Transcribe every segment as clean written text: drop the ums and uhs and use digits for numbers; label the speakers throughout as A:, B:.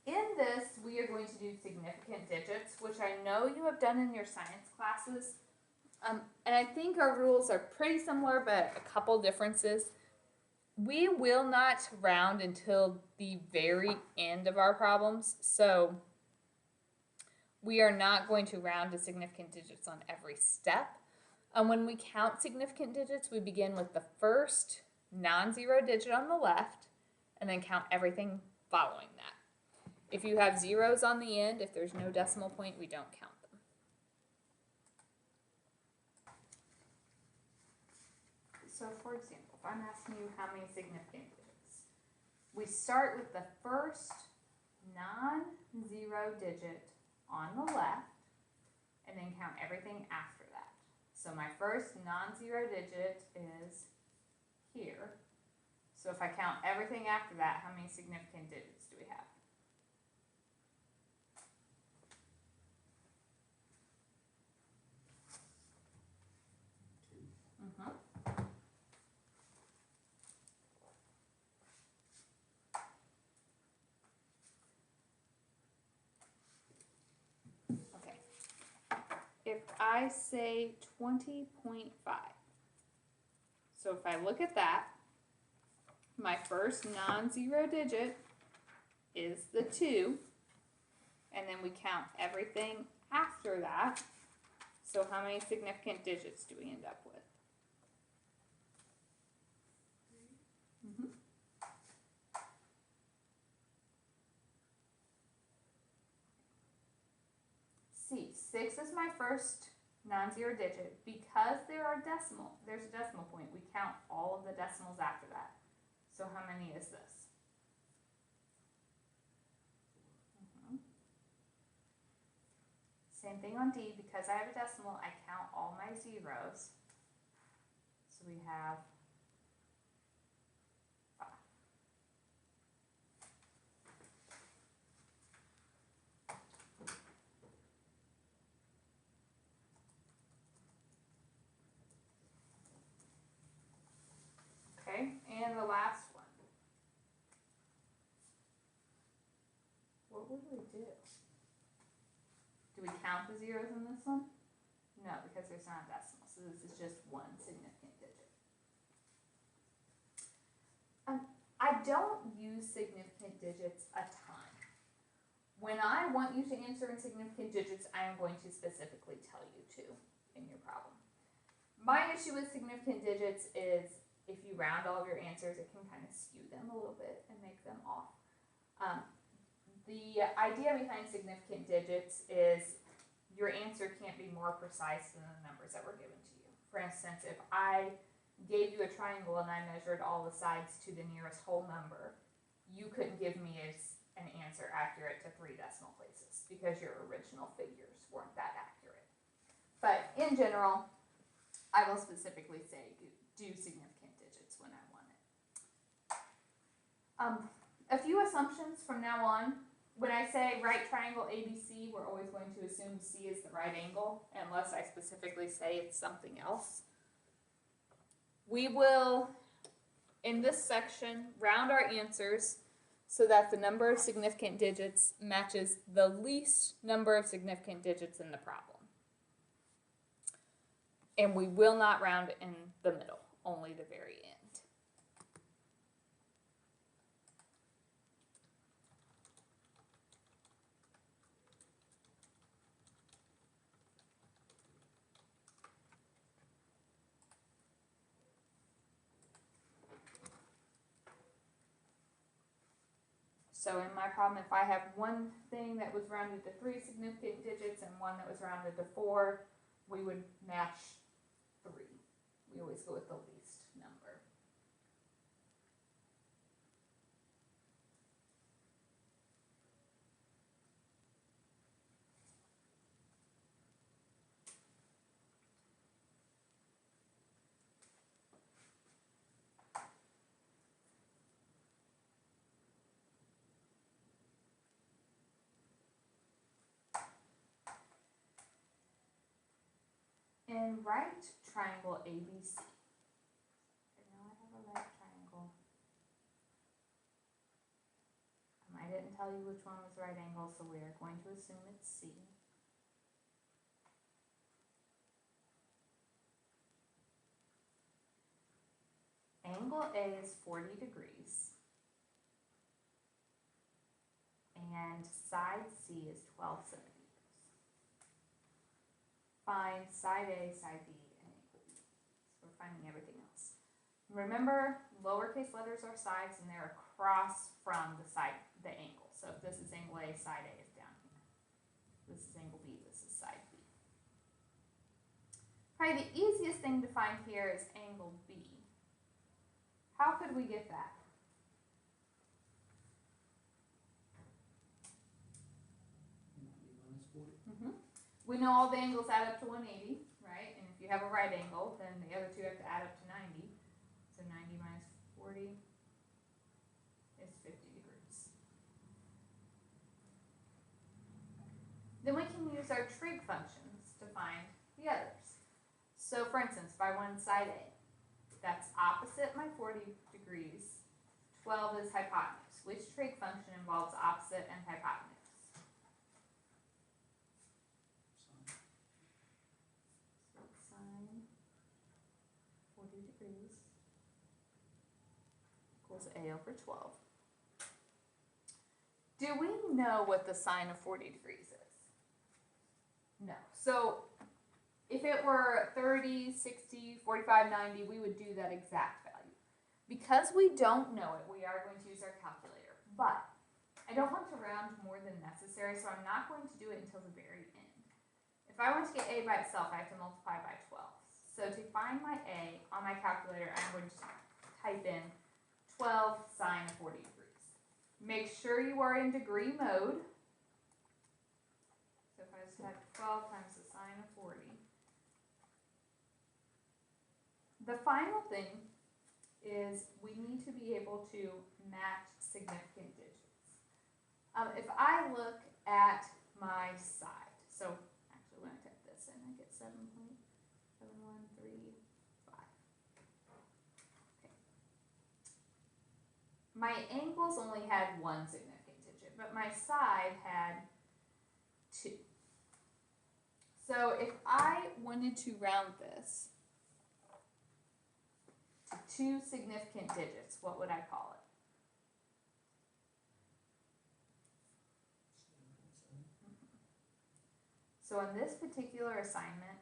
A: In this, we are going to do significant digits, which I know you have done in your science classes. And I think our rules are pretty similar, but a couple differences. We will not round until the very end of our problems, so we are not going to round to significant digits on every step. When we count significant digits, we begin with the first non-zero digit on the left, and then count everything following that. If you have zeros on the end, if there's no decimal point, we don't count them. So for example, if I'm asking you how many significant digits, we start with the first non-zero digit on the left, and then count everything after that. So my first non-zero digit is here. So if I count everything after that, how many significant digits do we have? Okay. If I say 20.5, so if I look at that, my first non-zero digit is the 2, and then we count everything after that. So how many significant digits do we end up with? C, 6 is my first non-zero digit. Because there's a decimal point, we count all of the decimals after that. So how many is this? Same thing on D, because I have a decimal, I count all my zeros. So we have 5. Okay, and the last one. What would we do? Do we count the zeros in this one? No, because there's not a decimal, so this is just one significant digit. I don't use significant digits a ton. When I want you to answer in significant digits, I am going to specifically tell you to in your problem. My issue with significant digits is if you round all of your answers, it can kind of skew them a little bit and make them off. The idea behind significant digits is your answer can't be more precise than the numbers that were given to you. For instance, if I gave you a triangle and I measured all the sides to the nearest whole number, you couldn't give me an answer accurate to 3 decimal places because your original figures weren't that accurate. But in general, I will specifically say do significant digits when I want it. A few assumptions from now on. When I say right triangle ABC, we're always going to assume C is the right angle, unless I specifically say it's something else. We will, in this section, round our answers so that the number of significant digits matches the least number of significant digits in the problem. And we will not round in the middle, only the very end. So in my problem, if I have one thing that was rounded to 3 significant digits and one that was rounded to 4, we would match 3. We always go with the least number. In right triangle ABC, okay, now I have a right triangle. I might didn't tell you which one was right angle, so we are going to assume it's C. Angle A is 40 degrees. And side C is 12 centimeters. Find side A, side B, and angle B. So we're finding everything else. Remember, lowercase letters are sides and they're across from the angle. So if this is angle A, side A is down here. This is angle B, this is side B. Probably the easiest thing to find here is angle B. How could we get that? We know all the angles add up to 180, right? And if you have a right angle, then the other two have to add up to 90. So 90 minus 40 is 50 degrees. Then we can use our trig functions to find the others. So for instance, if I wanted side A, that's opposite my 40 degrees, 12 is hypotenuse. Which trig function involves opposite and hypotenuse? Sine 40 degrees equals A over 12. Do we know what the sine of 40 degrees is? No. So if it were 30, 60, 45, 90, we would do that exact value. Because we don't know it, we are going to use our calculator. But I don't want to round more than necessary, so I'm not going to do it until the very end. If I want to get A by itself, I have to multiply by 12. So to find my A on my calculator, I'm going to type in 12 sine of 40 degrees. Make sure you are in degree mode. So if I just type 12 times the sine of 40. The final thing is we need to be able to match significant digits. If I look at my side, so actually when I type this in, I get 7.7135. Okay. My angles only had one significant digit, but my side had two. So if I wanted to round this to two significant digits, what would I call it? So in this particular assignment,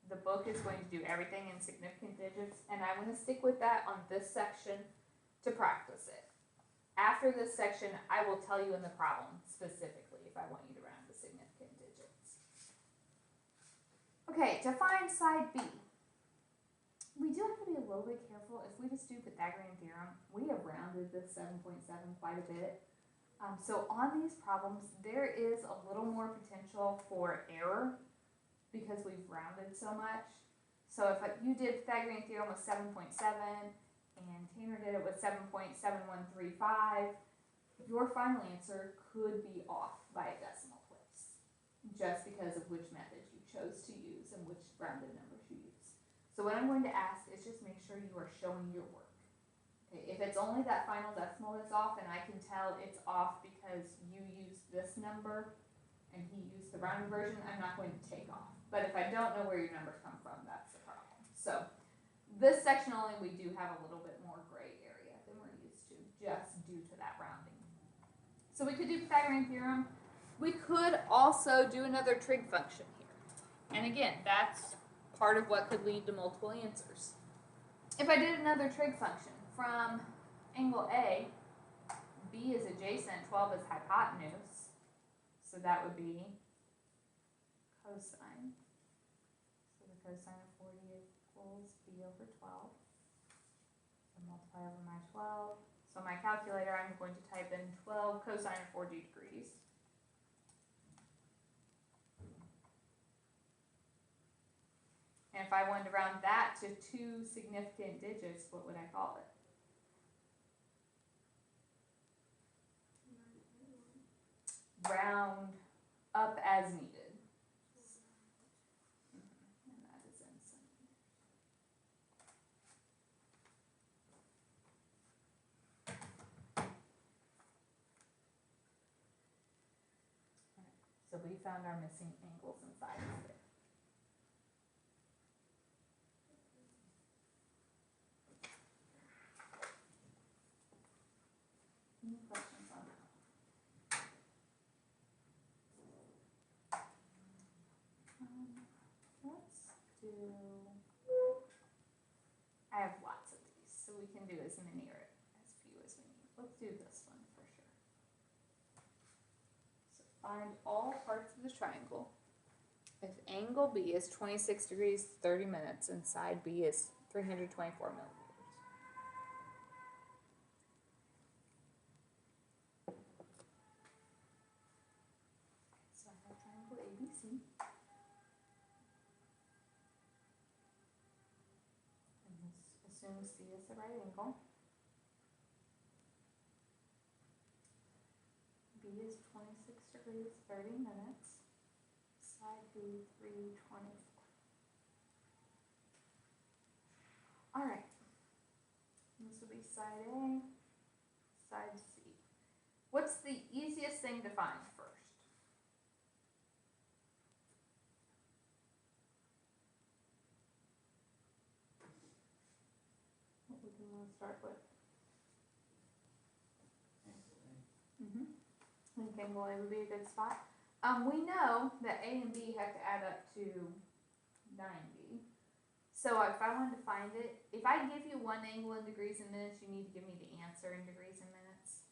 A: the book is going to do everything in significant digits, and I'm going to stick with that on this section to practice it. After this section, I will tell you in the problem specifically if I want you to round to significant digits. Okay, to find side B, we do have to be a little bit careful. If we just do Pythagorean theorem, we have rounded this 7.7 quite a bit. So on these problems, there is a little more potential for error because we've rounded so much. So if you did Pythagorean theorem with 7.7 and Tanner did it with 7.7135, your final answer could be off by a decimal place just because of which method you chose to use and which rounded numbers you use. So what I'm going to ask is just make sure you are showing your work. Okay, if it's only that final decimal that's off and I can tell it's off because you used this number and he used the rounded version, I'm not going to take off. But if I don't know where your numbers come from, that's the problem. So this section only, we do have a little bit more gray area than we're used to, just due to that rounding. So we could do Pythagorean theorem. We could also do another trig function here. And again, that's part of what could lead to multiple answers. If I did another trig function from angle A, B is adjacent, 12 is hypotenuse, so that would be cosine. So the cosine of 40 equals B over 12. So multiply over my 12. So my calculator, I'm going to type in 12 cosine of 40 degrees. And if I wanted to round that to two significant digits, what would I call it? Round up as needed. And that is in centimeters. found our missing angles and sides there. Any questions on that? Let's do, I have lots of these, so we can do as many or as few as we need. Let's do this one for sure. So find all parts of the triangle. If angle B is 26 degrees 30 minutes and side B is 324 millimeters. So I have triangle ABC. And this assumes C is the right angle. B is 26 degrees 30 minutes. Side B 324. Alright. This will be side A, side C. What's the easiest thing to find first? What would you want to start with? I think angle A would be a good spot. We know that A and B have to add up to 90. So if I wanted to find it, if I give you one angle in degrees and minutes, you need to give me the answer in degrees and minutes.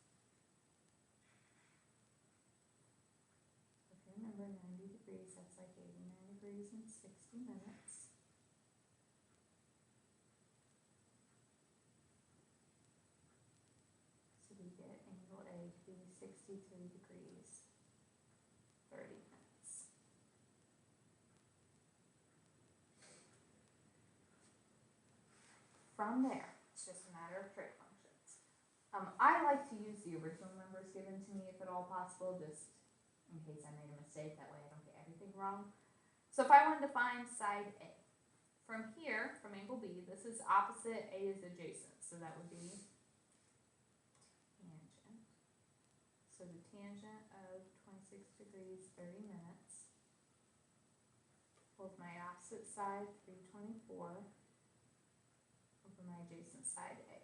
A: If you remember 90 degrees, that's like 89 degrees in 60 minutes. So we get angle A to be 63 degrees, 30 minutes. From there, it's just a matter of trig functions. I like to use the original numbers given to me if at all possible, just in case I made a mistake, that way I don't get everything wrong. So if I wanted to find side A, from here, from angle B, this is opposite, A is adjacent, so that would be tangent. So the tangent of 26 degrees, 30 minutes, with my opposite side, 324, over my adjacent side A.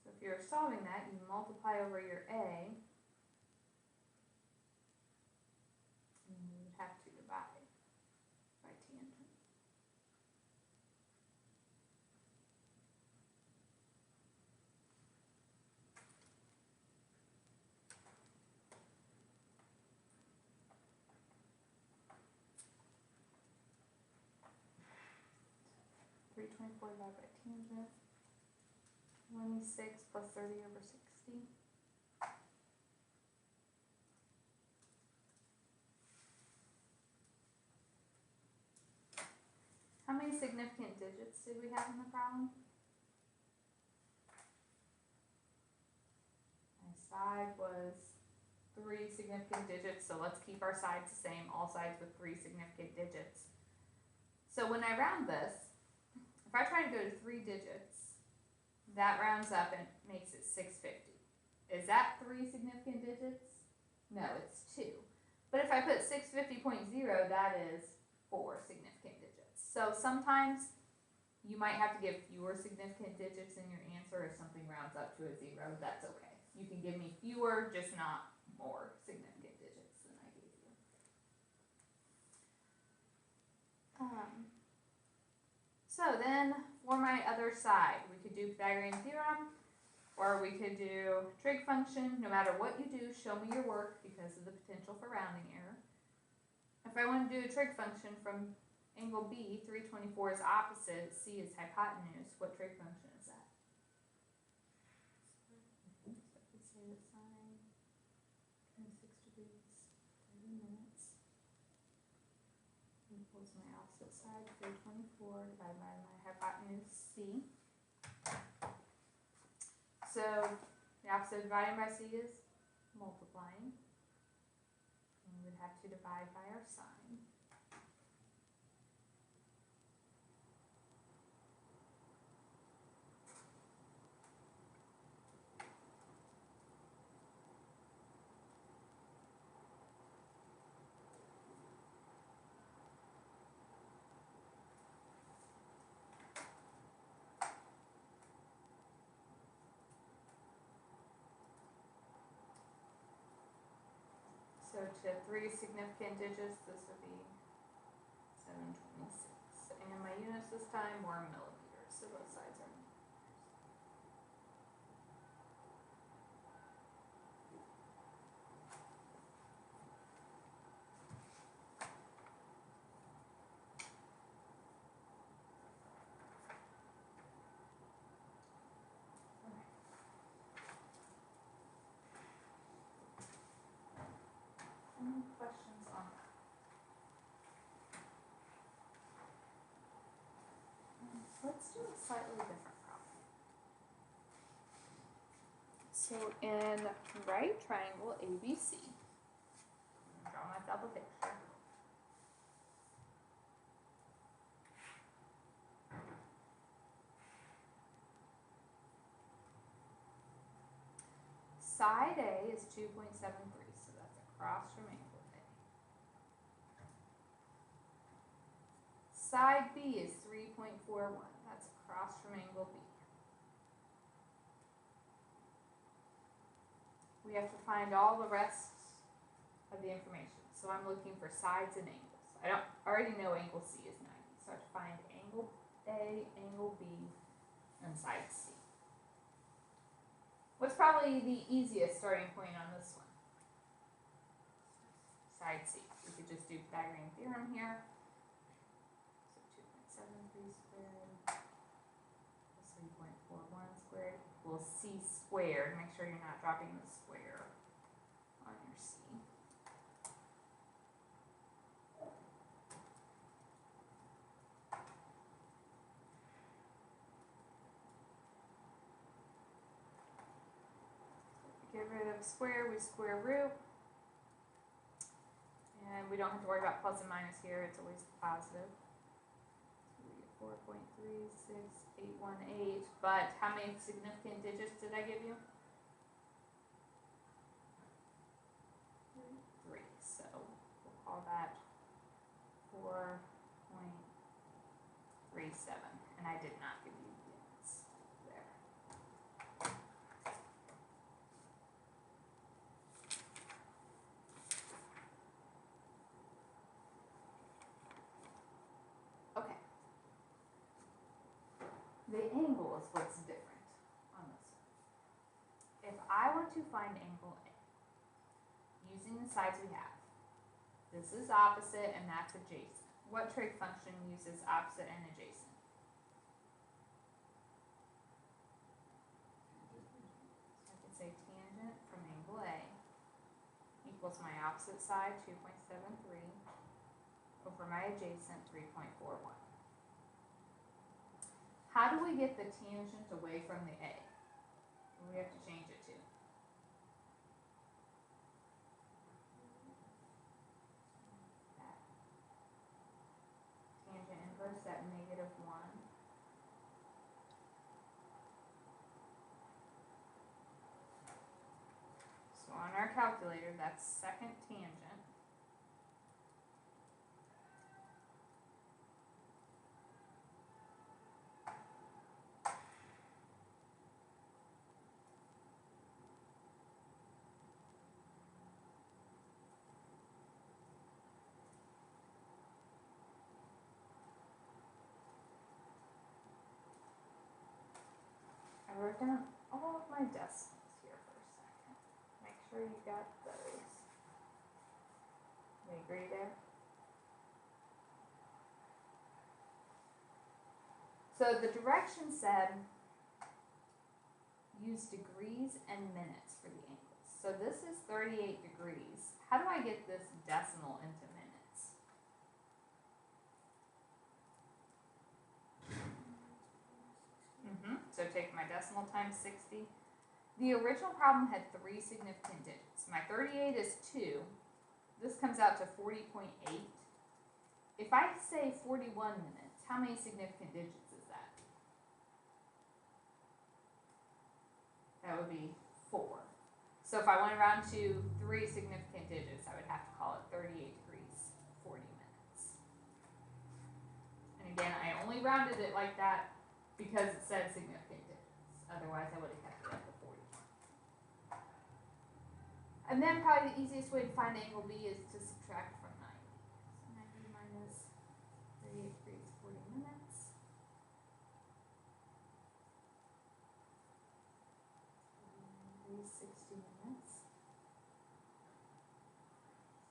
A: So if you're solving that, you multiply over your A, and you would have to divide by tangent. Divided by tangent, 26 plus 30 over 60. How many significant digits did we have in the problem? My side was 3 significant digits, so let's keep our sides the same, all sides with 3 significant digits. So when I round this, if I try to go to 3 digits, that rounds up and makes it 650. Is that 3 significant digits? No, it's 2. But if I put 650.0, that is 4 significant digits. So sometimes you might have to give fewer significant digits in your answer if something rounds up to a 0. That's okay. You can give me fewer, just not more significant digits than I gave you. So then, for my other side, we could do Pythagorean theorem, or we could do trig function. No matter what you do, show me your work because of the potential for rounding error. If I want to do a trig function from angle B, 324 is opposite, C is hypotenuse, what trig function is that? So we say the sine, 26 degrees, 30 minutes, equals my opposite side, 324, divided by my hypotenuse, C. So the opposite of dividing by C is multiplying. And we would have to divide by our sine. So to 3 significant digits, this would be 726. And my units this time were millimeters, so both sides are millimeters. Any questions on that? Let's do a slightly different problem. So in right triangle ABC, draw myself a picture. Side A is 2.73, so that's across from angle A. Side B is 3.41, that's across from angle B. We have to find all the rest of the information. So I'm looking for sides and angles. I already know angle C is 90, so I have to find angle A, angle B, and side C. What's probably the easiest starting point on this one? Side C. We could just do Pythagorean theorem here. So 2.73 squared plus 3.41 squared equals C squared. Make sure you're not dropping the square on your C. Get rid of square, we square root. And we don't have to worry about plus and minus here, it's always positive. So we get 4.36818, but how many significant digits did I give you? 3, so we'll call that 4.37, and I did not give you units there. Okay. The angle is what's different on this one. If I want to find angle A, using the sides we have, this is opposite and that's adjacent. What trig function uses opposite and adjacent? So I could say tangent from angle A equals my opposite side, 2.73, over my adjacent, 3.41. How do we get the tangent away from the A? What do we have to change it to? That tangent inverse at -1. So on our calculator, that's second tangent. I wrote down all of my decimals here for a second. Make sure you got those. We agree there? So the direction said use degrees and minutes for the angles. So this is 38 degrees. How do I get this decimal into minutes? So take my decimal times 60. The original problem had 3 significant digits. My 38 is 2. This comes out to 40.8. If I say 41 minutes, how many significant digits is that? That would be 4. So if I went around to 3 significant digits, I would have to call it 38 degrees, 40 minutes. And again, I only rounded it like that because it said significant digits. Otherwise, I would have kept it at the 41. And then probably the easiest way to find angle B is to subtract from 90. So 90 minus 38 degrees, 40 minutes. 60 minutes.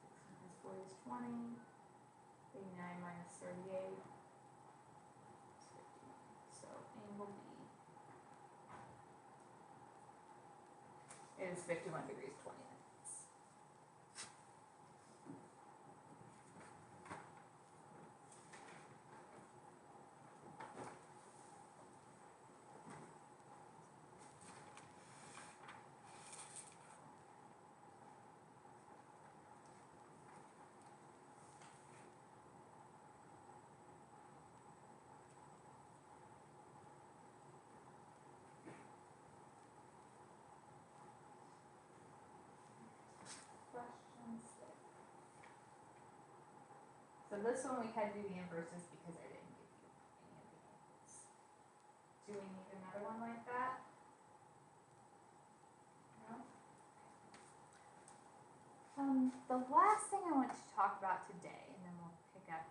A: 6 minus 40 is 20. 89 minus 38 is 50. So angle B is 51 degrees, 20 minutes. Questions there? So this one we had to do the inverses because I didn't give you any of the angles. Do we need another one like that? No? The last thing I want to talk about today, and then we'll pick up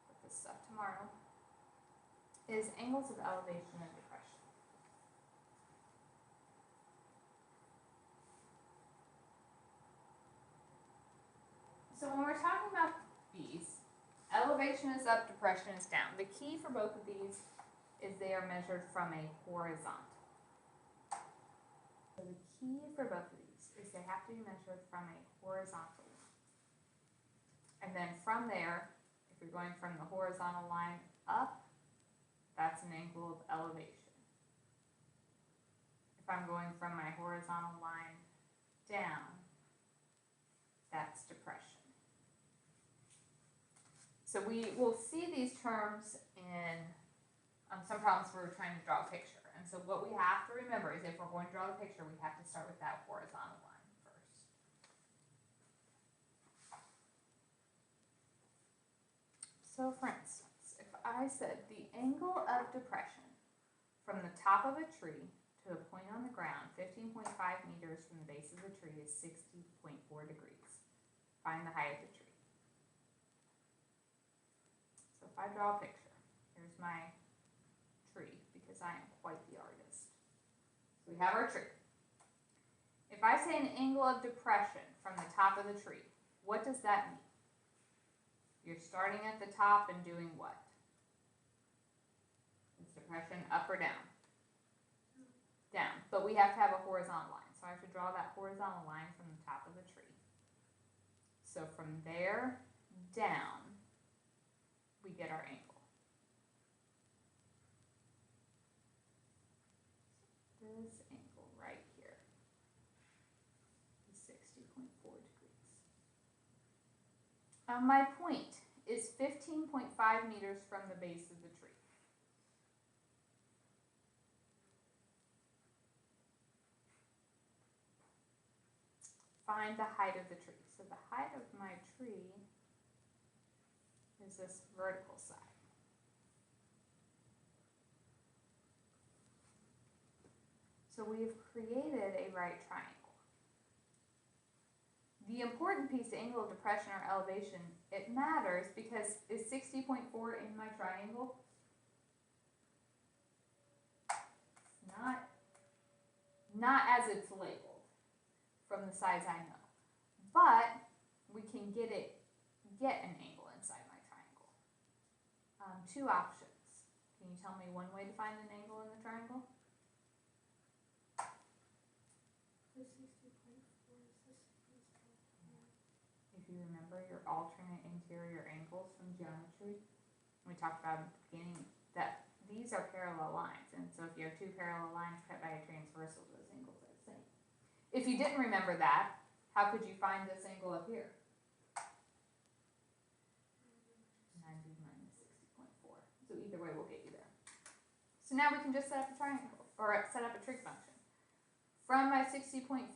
A: with this stuff tomorrow, is angles of elevation and depression. So when we're talking about these, elevation is up, depression is down. The key for both of these is they are measured from a horizontal. So the key for both of these is they have to be measured from a horizontal line. And then from there, if you're going from the horizontal line up, that's an angle of elevation. If I'm going from my horizontal line down, that's depression. So we will see these terms in some problems where we're trying to draw a picture. And so what we have to remember is if we're going to draw the picture, we have to start with that horizontal line first. So for instance, if I said the angle of depression from the top of a tree to a point on the ground, 15.5 meters from the base of the tree is 60.4 degrees. Find the height of the tree. So if I draw a picture, here's my tree because I am quite the artist. So we have our tree. If I say an angle of depression from the top of the tree, what does that mean? You're starting at the top and doing what? Is depression up or down? Down. But we have to have a horizontal line. So I have to draw that horizontal line from the top of the tree. So from there down, we get our angle. This angle right here is 60.4 degrees. My point is 15.5 meters from the base of the tree. Find the height of the tree. So the height of my tree is this vertical side. So we've created a right triangle. The important piece, the angle of depression or elevation, it matters because is 60.4 in my triangle? Not as it's labeled from the sides I know. But we can get an angle inside my triangle. Two options. Can you tell me one way to find an angle in the triangle? If you remember your alternate interior angles from geometry, we talked about at the beginning that these are parallel lines, and so if you have two parallel lines cut by a transversal, those angles are the same. If you didn't remember that, how could you find this angle up here? 90 minus 60.4. So either way will get you there. So now we can just set up a triangle, or set up a trig function. From my 60.4,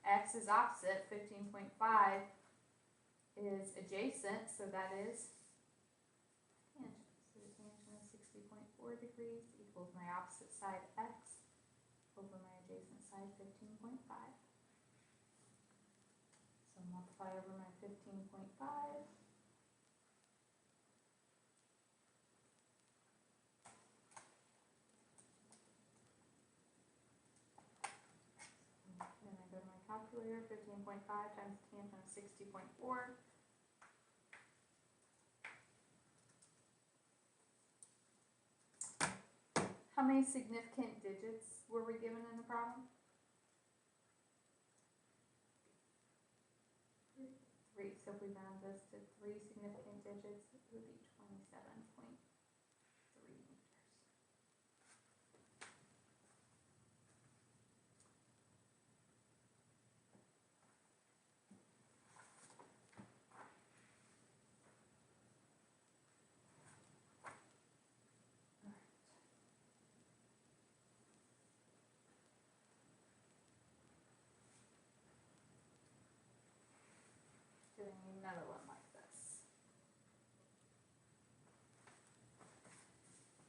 A: x is opposite, 15.5 is adjacent, so that is tangent. So the tangent of 60.4 degrees equals my opposite side x over my adjacent side 15.5. multiply over my 15.5. Then I go to my calculator, 15.5 times 10 times 60.4. How many significant digits were we given in the problem? 3. So if we round this to 3 significant digits, it would be 27.3 meters. Doing another one like this.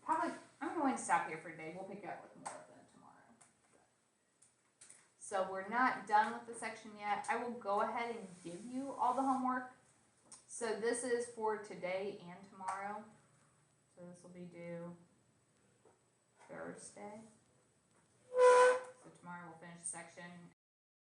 A: Probably, I'm going to stop here for today. We'll pick up with more of them tomorrow. So we're not done with the section yet. I will go ahead and give you all the homework. So this is for today and tomorrow. So this will be due Thursday. So tomorrow we'll finish the section